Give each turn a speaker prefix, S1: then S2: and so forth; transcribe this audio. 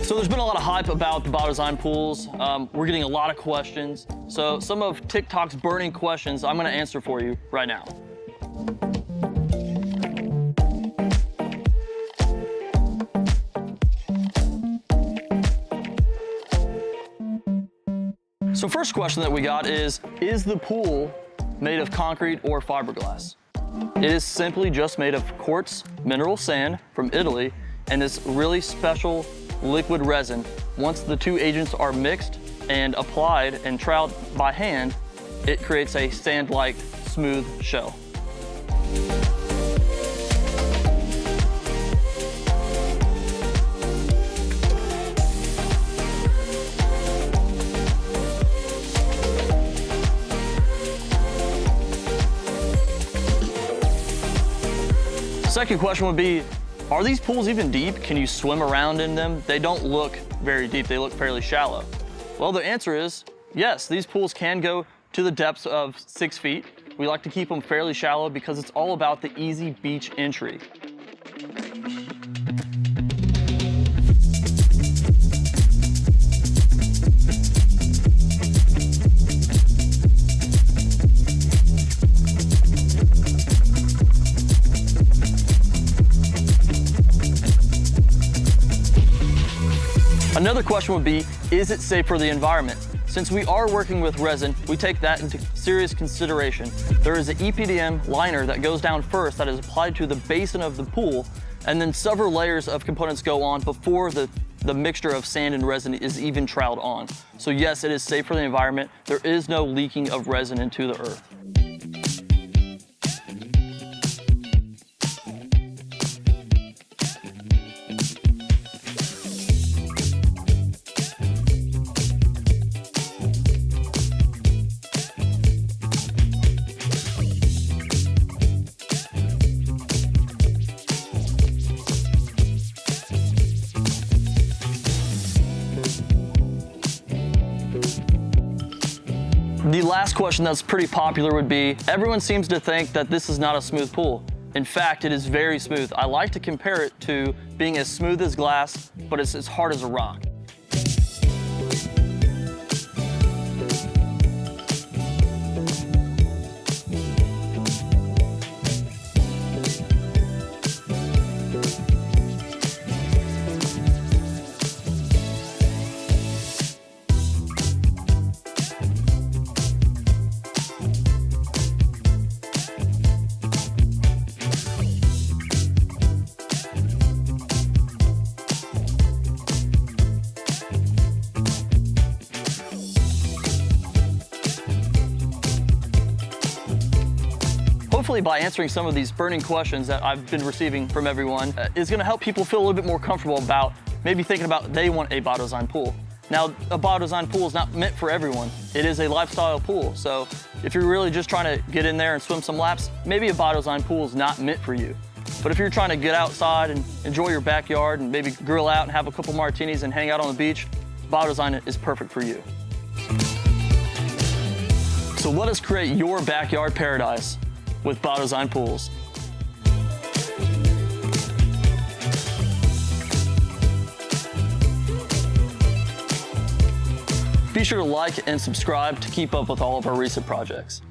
S1: So there's been a lot of hype about the Biodesign pools. We're getting a lot of questions. So some of TikTok's burning questions I'm gonna answer for you right now. So first question that we got is the pool made of concrete or fiberglass? It is simply just made of quartz mineral sand from Italy and this really special liquid resin. Once the two agents are mixed and applied and troweled by hand, it creates a sand-like smooth shell. Second question would be, are these pools even deep? Can you swim around in them? They don't look very deep, they look fairly shallow. Well, the answer is yes, these pools can go to the depths of 6 feet. We like to keep them fairly shallow because it's all about the easy beach entry. Another question would be, is it safe for the environment? Since we are working with resin, we take that into serious consideration. There is an EPDM liner that goes down first that is applied to the basin of the pool, and then several layers of components go on before the mixture of sand and resin is even troweled on. So yes, it is safe for the environment. There is no leaking of resin into the earth. The last question that's pretty popular would be, everyone seems to think that this is not a smooth pool. In fact, it is very smooth. I like to compare it to being as smooth as glass, but it's as hard as a rock. Hopefully by answering some of these burning questions that I've been receiving from everyone is gonna help people feel a little bit more comfortable about maybe thinking about they want a Biodesign pool. Now, a Biodesign pool is not meant for everyone. It is a lifestyle pool. So if you're really just trying to get in there and swim some laps, maybe a Biodesign pool is not meant for you. But if you're trying to get outside and enjoy your backyard and maybe grill out and have a couple martinis and hang out on the beach, Biodesign is perfect for you. So let us create your backyard paradise with Biodesign pools. Be sure to like and subscribe to keep up with all of our recent projects.